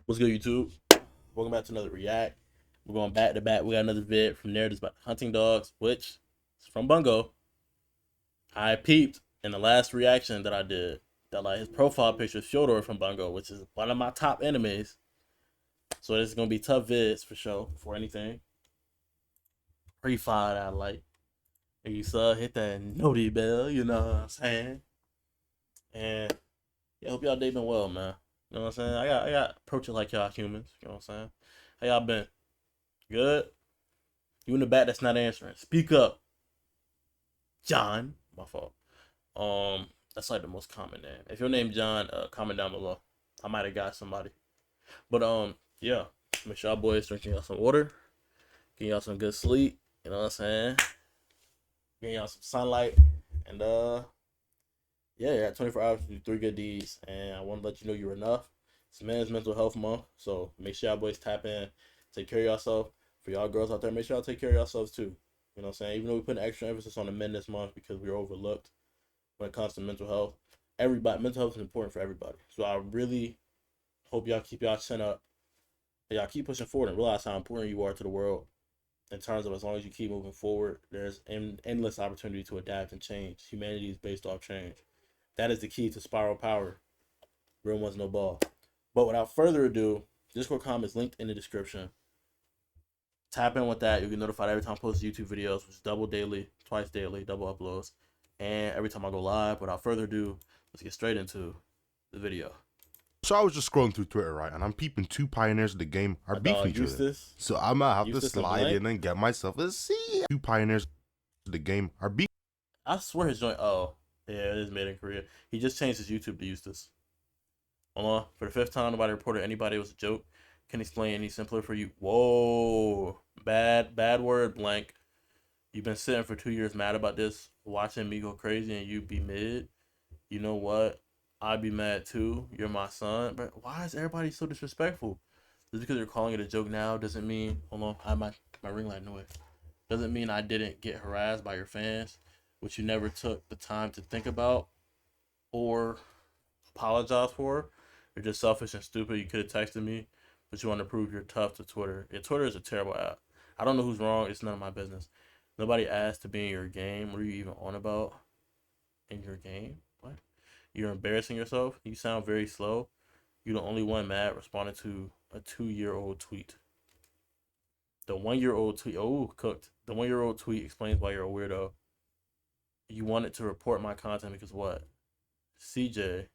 What's good, YouTube? Welcome back to another React. We're going back to back. We got another vid from Narratives about hunting dogs, which is from Bungo. I peeped in the last reaction that I did that like his profile picture is Fyodor from Bungo, which is one of my top enemies. So this is gonna be tough vids for sure. For anything, pre-fired I like. And you saw hit that noti bell, you know what I'm saying? And yeah, hope y'all day been well, man. You know what I'm saying? I got approaching like y'all humans. You know what I'm saying? How y'all been? Good. You in the back that's not answering. Speak up, John. My fault. That's like the most common name. If your name John, comment down below. I might have got somebody. But yeah. Make sure y'all boys drinking y'all some water, getting y'all some good sleep. You know what I'm saying? Getting y'all some sunlight, and yeah, you got 24 hours to do 3 good deeds. And I want to let you know you're enough. It's Men's Mental Health Month, so make sure y'all boys tap in, take care of yourself. For y'all girls out there, make sure y'all take care of yourselves too. You know what I'm saying? Even though we put an extra emphasis on the men this month because we are overlooked when it comes to mental health. Mental health is important for everybody. So I really hope y'all keep y'all chin up and y'all keep pushing forward and realize how important you are to the world. In terms of as long as you keep moving forward, there's endless opportunity to adapt and change. Humanity is based off change. That is the key to spiral power. Real one's no ball. But without further ado, Discord comments linked in the description. Tap in with that. You'll get notified every time I post YouTube videos, which is double daily, twice daily, double uploads, and every time I go live. Without further ado, let's get straight into the video. So I was just scrolling through Twitter, right, and I'm peeping two pioneers of the game are beefing each other. So I'm gonna have to slide in and get myself a seat. Two pioneers of the game are beefing. I swear his joint. Oh, yeah, it is made in Korea. He just changed his YouTube to Eustace. Hold on. For the fifth time, nobody reported anybody was a joke. Can explain any simpler for you. Whoa. Bad word, blank. You've been sitting for 2 years mad about this, watching me go crazy, and you be mid. You know what? I'd be mad too. You're my son. But why is everybody so disrespectful? Just because you're calling it a joke now doesn't mean. Hold on. I have my ring light noise. Doesn't mean I didn't get harassed by your fans, which you never took the time to think about or apologize for. You're just selfish and stupid. You could have texted me, but you want to prove you're tough to Twitter. Yeah, Twitter is a terrible app. I don't know who's wrong. It's none of my business. Nobody asked to be in your game. What are you even on about? In your game? What? You're embarrassing yourself. You sound very slow. You're the only one mad responding to a 2-year-old tweet. The 1-year-old tweet. Oh, cooked. The 1-year-old tweet explains why you're a weirdo. You wanted to report my content because what? CJ.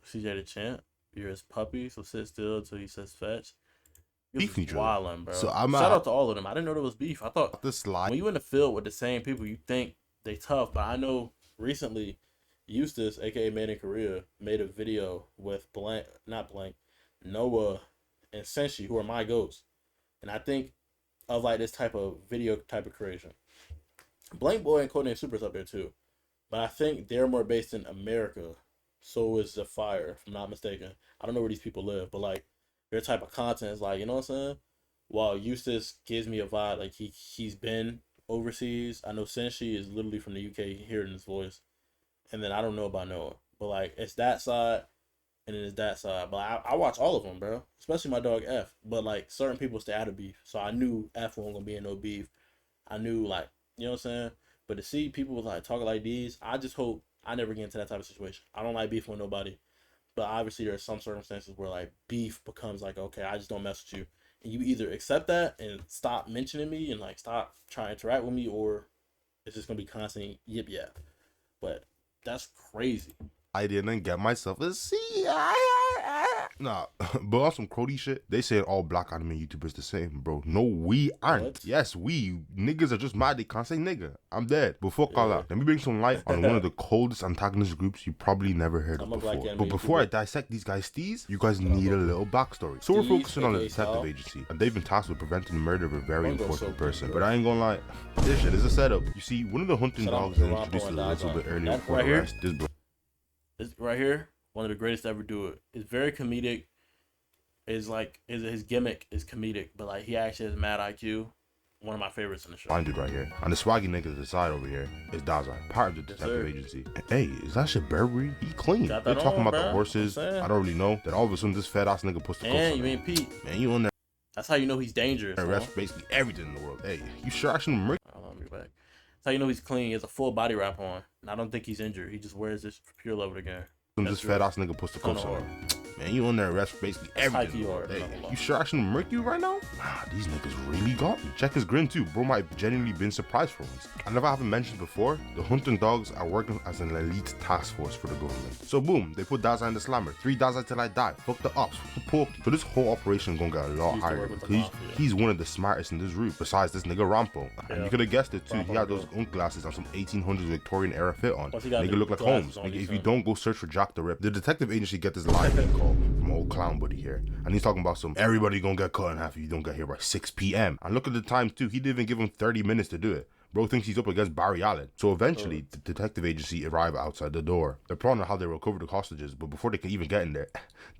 CJ the champ. You're his puppy, so sit still until he says fetch. This is Beefing each other. wildin', bro. So I'm Shout out to all of them. I didn't know there was beef. I thought the slide. when you in the field with the same people, you think they tough. But I know recently, Eustace, aka Man in Korea, made a video with not blank, Noah and Senshi, who are my ghosts. And I think of like this type of video type of creation. Blank Boy and Codename Super's up there too. But I think they're more based in America. So is Zephyr, if I'm not mistaken. I don't know where these people live, but like their type of content is like, you know what I'm saying? While Eustace gives me a vibe like he's been overseas. I know Senshi is literally from the UK, hearing his voice. And then I don't know about Noah. But like it's that side and then it's that side. But I watch all of them, bro. Especially my dog F. But like certain people stay out of beef. So I knew F wasn't gonna be in no beef. I knew like, you know what I'm saying? But to see people like talking like these, I just hope I never get into that type of situation. I don't like beef with nobody. But obviously there are some circumstances where like beef becomes like, okay, I just don't mess with you. And you either accept that and stop mentioning me and like stop trying to interact with me, or it's just gonna be constant yip yap. But that's crazy. I didn't get myself a seat. Nah, but on some Crody shit, they said all black anime YouTubers the same, bro. No, we aren't. What? Yes, we niggas are just mad they can't say nigga. I'm dead. But fuck all Yeah. that. Let me bring some light on one of the coldest antagonist groups you probably never heard of before. But before I dissect these guys' steez, you guys need a little backstory. So we're focusing on a detective agency, and they've been tasked with preventing the murder of a very important person. But I ain't gonna lie, this shit is a setup. You see, one of the hunting dogs is introduced a little bit earlier before the rest. This right here, one of the greatest to ever do it. It's very comedic. Is like his gimmick is comedic, but like he actually has mad IQ. one of my favorites in the show. Fine dude right here. And the swaggy nigga to the side over here is Dazai, part of the detective agency. Hey, is that shit Burberry? He clean. They're talking about the horses. I don't really know. Then all of a sudden this fat ass nigga puts the cuffs on. You ain't Pete. Man, you on there. That's how you know he's dangerous. Arrest basically everything in the world. Hey, you sure I shouldn't murk? I'll be back. That's how you know he's clean. He has a full body wrap on. And I don't think he's injured. He just wears this for pure love of the game. This fat ass nigga puts the cuffs on. Man, you on there arrest for basically everything. Hey, you sure I shouldn't murk you right now? Nah, these niggas really got me. Check his grin too. Bro might have genuinely been surprised for once. And if I haven't mentioned before, the Hunting Dogs are working as an elite task force for the government. So boom, they put Dazai in the slammer. 3 Dazai till I die. Fuck the ops. Fuck the pokey. So this whole operation gonna get a lot higher. He's one of the smartest in this group. Besides this nigga Rampo. And you could have guessed it too. He had those unk glasses and some 1800s Victorian era fit on. Nigga look like Holmes. Nigga, if you don't go search for Jack the Rip. The detective agency get this live call from old clown buddy here, and he's talking about some everybody gonna get cut in half if you don't get here by 6 p.m. And look at the time too. He didn't even give him 30 minutes to do it. Bro thinks he's up against Barry Allen. So eventually, the detective agency arrive outside the door. They're planning on how they recover the hostages, but before they can even get in there,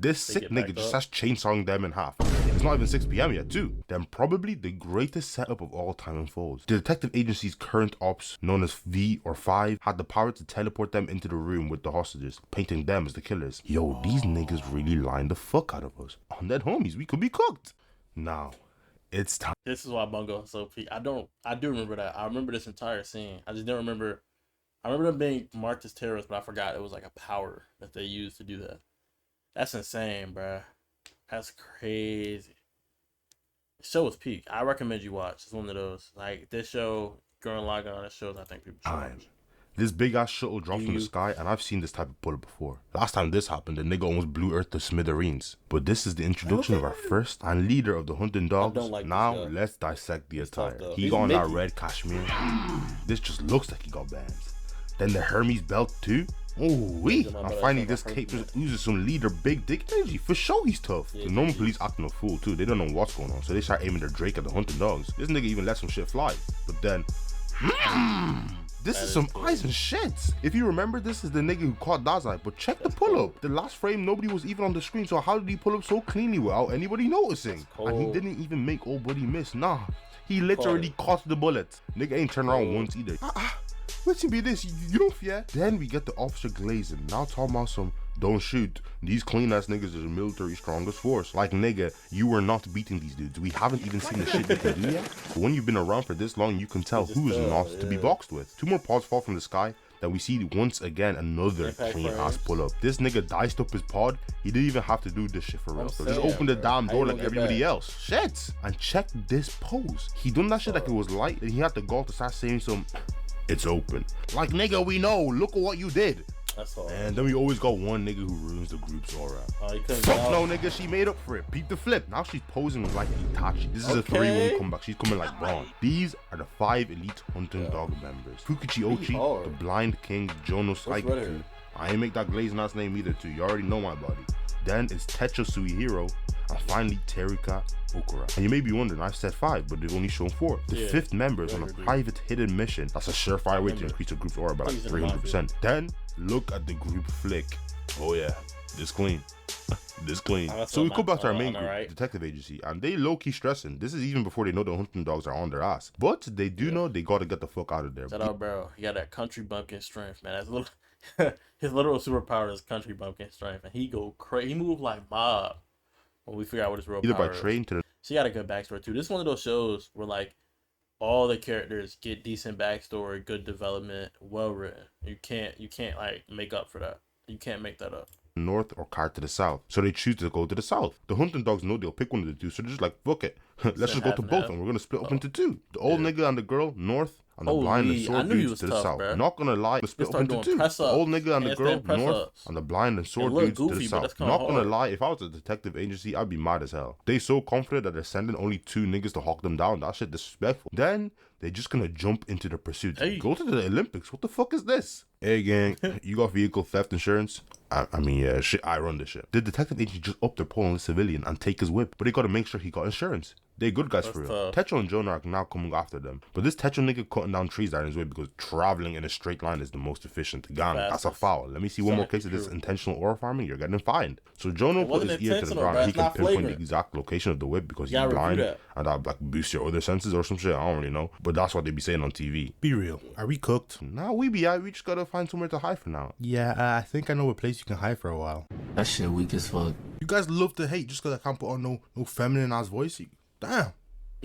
this sick nigga just starts chainsawing them in half. It's not even 6 p.m. yet, too. Then probably the greatest setup of all time unfolds. The detective agency's current ops, known as V or 5, had the power to teleport them into the room with the hostages, painting them as the killers. Yo, these niggas really lined the fuck out of us. On that homies, we could be cooked. Now, it's time. This is why Bungo is so peak. I do remember that. I remember this entire scene. I just didn't remember. I remember them being marked as terrorists, but I forgot it was like a power that they used to do that. That's insane, bruh. That's crazy. The show was peak. I recommend you watch. It's one of those. Like this show, Gurren Lagann, that shows I think people should watch. This big ass shuttle dropped from the sky, and I've seen this type of bullet before. Last time this happened, the nigga almost blew Earth to smithereens. But this is the introduction of our first and leader of the Hunting Dogs. Now let's dissect the attire. He got on that red cashmere. This just looks like he got bands. Then the Hermes belt too. Oh wee! And finally this cape just oozes some leader big dick energy. For sure he's tough. The normal police acting a fool too. They don't know what's going on, so they start aiming their Drake at the Hunting Dogs. This nigga even let some shit fly. But then this is some eyes and shit. If you remember, this is the nigga who caught Dazai, but check the pull-up. The last frame, nobody was even on the screen, so how did he pull up so cleanly without anybody noticing? And he didn't even make old buddy miss. Nah, he literally caught the bullet. Nigga ain't turned around once either. Let's be this, you don't fear? Then we get the officer glazing. Now talking about some don't shoot. These clean ass niggas is the military strongest force. Like nigga, you were not beating these dudes. We haven't even seen the shit you can do yet. But when you've been around for this long, you can tell who is not to be boxed with. 2 more paws fall from the sky. Then we see once again another clean ass pull up. This nigga diced up his pod. He didn't even have to do this shit for real. So just open the damn door like everybody else. Shit. And check this pose. He done that shit like it was light, and he had the gall to start saying some. It's open. Like nigga, we know. Look at what you did. That's all. And then we always got one nigga who ruins the group's aura. Fuck no, nigga. She made up for it. Peep the flip. Now she's posing like Itachi. This is a 3-1 comeback. She's coming like Braun. These are the 5 elite Hunting Dog members. Fukichi Ochi, the Blind King, Jono Saiki. I ain't make that glazed ass name either too. You already know my body. Then it's Techo Suihiro. And finally, Terika Okura. And you may be wondering, I've said 5, but they've only shown 4. The 5th member is on a private hidden mission. That's a surefire way to increase the group's aura by like 300%. Then, look at the group flick. Oh yeah, this clean. This clean. So we come back to our main group, detective agency, and they low-key stressing. This is even before they know the Hunting Dogs are on their ass. But they do know they gotta get the fuck out of there. Shout out, bro. He got that country bumpkin strength, man. That's a little his literal superpower is country bumpkin strength, and he go crazy. He move like mob. When we figure out what his real power is. She got a good backstory too. This is one of those shows where like all the characters get decent backstory, good development, well written. You can't like make up for that. You can't make that up. North or car to the south, so they choose to go to the south. The Hunting Dogs know they'll pick one of the two, so they're just like, fuck it, let's just go to both, and we're gonna split up into 2. The old nigga and the girl north, and the blind and sword dudes to the south. Bro. Not gonna lie, split up into 2. The old nigga and the girl north, and the blind and sword dudes to the south. Not gonna lie, if I was a detective agency, I'd be mad as hell. They so confident that they're sending only 2 niggas to hawk them down. That shit disrespectful. Then they're just gonna jump into the pursuit. Go to the Olympics. What the fuck is this? Hey gang, you got vehicle theft insurance? I mean, yeah, shit, I run this shit. The detective agency just up their pole on the civilian and take his whip, but they gotta make sure he got insurance. They good guys for real. Techo and Jonah are now coming after them. But this Techo nigga cutting down trees are in his way because traveling in a straight line is the most efficient. Gang, that's a foul. Let me see one more case of this intentional ore farming. You're getting fined. So Jonah put his ear to the ground. He can pinpoint the exact location of the whip because he's blind. And that like boosts your other senses or some shit. I don't really know. But that's what they be saying on TV. Be real. Are we cooked? Nah, we be out. We just gotta find somewhere to hide for now. Yeah, I think I know a place you can hide for a while. That shit weak as fuck. You guys love to hate just because I can't put on no feminine ass voice. Damn.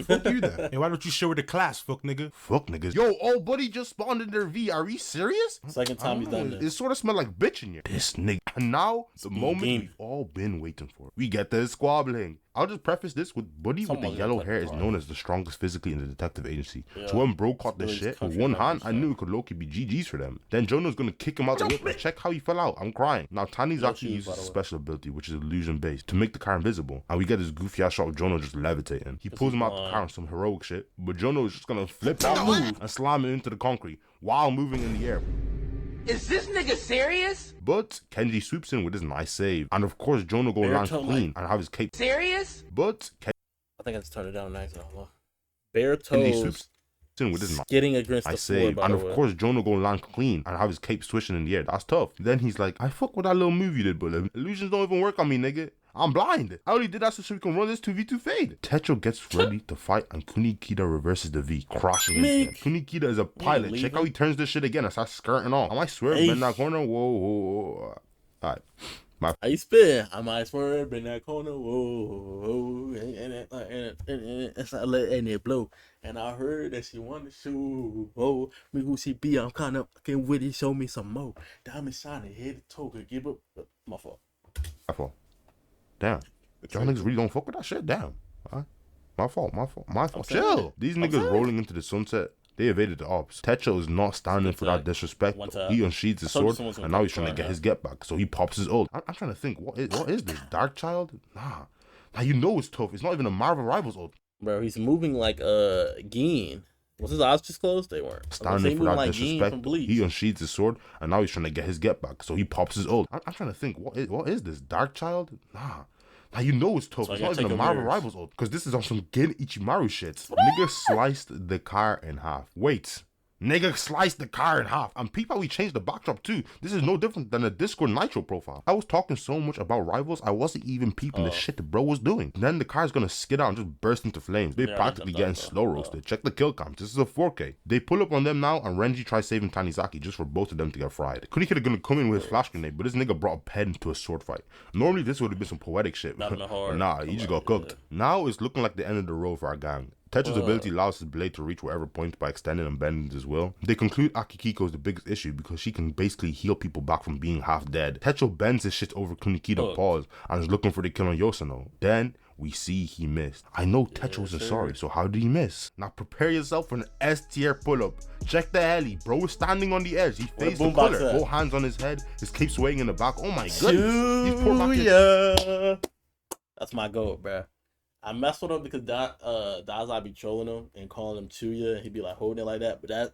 Fuck you then. Hey, why don't you share with the class, fuck nigga? Fuck niggas. Yo, old buddy just spawned in their V. Are we serious? Second time he's done this. It sort of smell like bitch in here. This nigga. And now, the moment we've all been waiting for. We get the squabbling. I'll just preface this with Buddy with the yellow hair is known as the strongest physically in the detective agency. Yeah. So when bro caught this shit, with one hand, I knew it could low-key be GG's for them. Then Jonah's gonna kick him out the whip and check how he fell out. I'm crying. Now Tanizaki uses a special ability, which is illusion based, to make the car invisible. And we get this goofy ass shot of Jonah just levitating. He pulls him out the car on some heroic shit, but Jonah is just gonna flip that move and slam it into the concrete while moving in the air. Is this nigga serious? But Kenji swoops in with his nice save. And of course, Jonah go land clean and have his cape. Serious? But I think I just turned it down nice. Bare toes swoops in with his getting against the floor, save. And of course, Jonah go land clean and have his cape swishing in the air. That's tough. Then he's like, I fuck with that little move you did, but illusions don't even work on me, nigga. I'm blind. I only did that so we can run this 2v2 fade. Techo gets ready to fight and Kunikida reverses the V, crashing into him. Kunikida is a pilot. Check how he turns this shit again and starts skirting off. I might swerve in that corner. Whoa. Alright. I spin. I might swerve in that corner. Whoa. And it blow. And I heard that she wanted to show. Oh, me who she be. I'm kind of fucking with it. Show me some more. Diamond shining. Head to toe. Could give up. My fault. Damn. Y'all niggas really don't fuck with that shit? Damn. My fault. Chill. These niggas rolling into the sunset. They evaded the ops. Techo is not standing for that disrespect. He unsheathes his sword and now he's trying to get his get back. So he pops his ult. I'm trying to think, what is this? Dark Child? Nah. Now you know it's tough. It's not even a Marvel Rivals ult. Bro, he's moving like Geen. Was his eyes just closed? They weren't. Standing for that disrespect. He unsheathes his sword and now he's trying to get his get back. So he pops his ult. I'm trying to think, what is this? Dark Child? Nah. Now you know it's tough. So it's not even a Marvel Rivals ult. Because this is on some Gen Ichimaru shit. Nigga sliced the car in half. Wait. Nigga sliced the car in half. And peep how we changed the backdrop too. This is no different than a Discord Nitro profile. I was talking so much about Rivals, I wasn't even peeping the shit the bro was doing. Then the car's gonna skid out and just burst into flames. They're practically getting slow roasted. Check the kill cams. This is a 4K. They pull up on them now and Renji tries saving Tanizaki just for both of them to get fried. Kunikida gonna come in with his flash grenade, but this nigga brought a pen to a sword fight. Normally this would have been some poetic shit. But nah, he just got cooked. Now it's looking like the end of the road for our gang. Techo's ability allows his blade to reach wherever point by extending and bending his will. They conclude Akihiko is the biggest issue because she can basically heal people back from being half dead. Techo bends his shit over Kunikida paws and is looking for the kill on Yoshino. Then we see he missed. I know Techo wasn't sorry, so how did he miss? Now prepare yourself for an S tier pull-up. Check the heli. Bro is standing on the edge. He faced the color. Both hands on his head. His cape swaying in the back. Oh my goodness. That's my goal, bro. I mess with him because Dazai be trolling him and calling him Chuya. He'd be like holding it like that, but that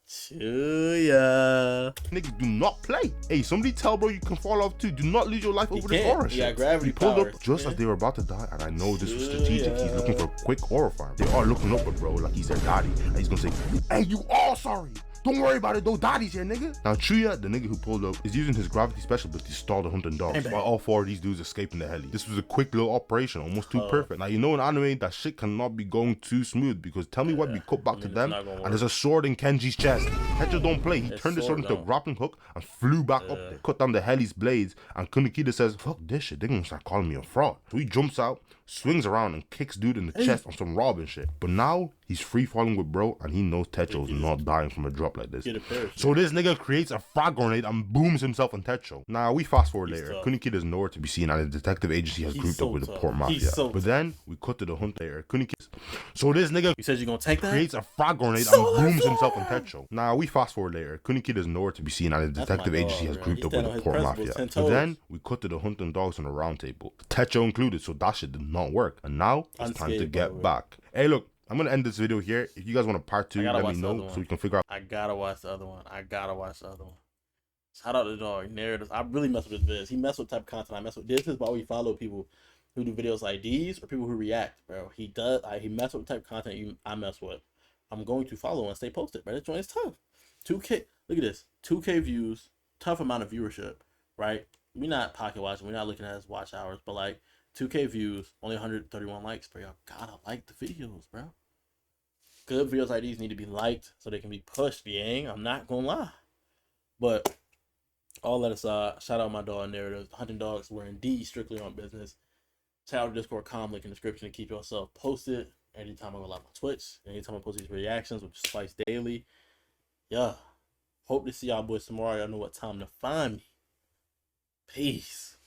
Chuya. Niggas do not play. Hey, somebody tell bro you can fall off too. Do not lose your life over this aura shit. Yeah, gravity he pulled powers, up just as they were about to die, and I know this was strategic. He's looking for a quick aura farm. They are looking up at bro like he's their daddy, and he's gonna say, "Hey, you all sorry. Don't worry about it, though. Daddy's here, nigga." Now, Chuya, the nigga who pulled up, is using his gravity special ability to stall the hunting dogs while all four of these dudes escape in the heli. This was a quick little operation, almost too perfect. Now, you know in anime, that shit cannot be going too smooth because tell me what we cut back to them, and there's a sword in Kenji's chest. Techo don't play. He turned the sword into a grappling hook and flew back up there, cut down the heli's blades, and Kunikida says, "Fuck this shit, they're gonna start calling me a fraud." So he jumps out, swings around, and kicks dude in the chest on some Robin shit. But now, he's free falling with bro, and he knows Techo's not dying from a drop like this. So this nigga creates a frag grenade and booms himself on Techo. Now we fast forward later. Kunikida is nowhere to be seen, and the detective agency has grouped up with the Port Mafia. But then we cut to the hunt later. So this nigga you said you gonna take that? Creates a frag grenade and booms himself on Techo. Now we fast forward later. Kunikida is nowhere to be seen, and the detective agency has grouped up with the Port Mafia. But then we cut to the hunting dogs on a round table, Techo included. So that shit did not work, and now it's time to get back. Hey, look. I'm going to end this video here. If you guys want a part 2, let me know so we can figure out. I gotta watch the other one. Shout out to the dog. Narratives. I really mess with this. He mess with type of content. I mess with this. Is why we follow people who do videos like these or people who react, bro. He mess with the type of content I mess with. I'm going to follow and stay posted, bro. This joint is tough. 2K, look at this. 2K views, tough amount of viewership, right? We're not pocket watching. We're not looking at his watch hours, but like 2K views, only 131 likes, bro. Y'all gotta like the videos, bro. Good videos like these need to be liked so they can be pushed, gang. I'm not gonna lie. But all that aside, shout out my dog Narrative. Hunting Dogs, we're indeed strictly on business. Check out the Discord link in the description to keep yourself posted. Anytime I go live on Twitch, anytime I post these reactions, which is twice daily. Yeah. Hope to see y'all boys tomorrow. Y'all know what time to find me. Peace.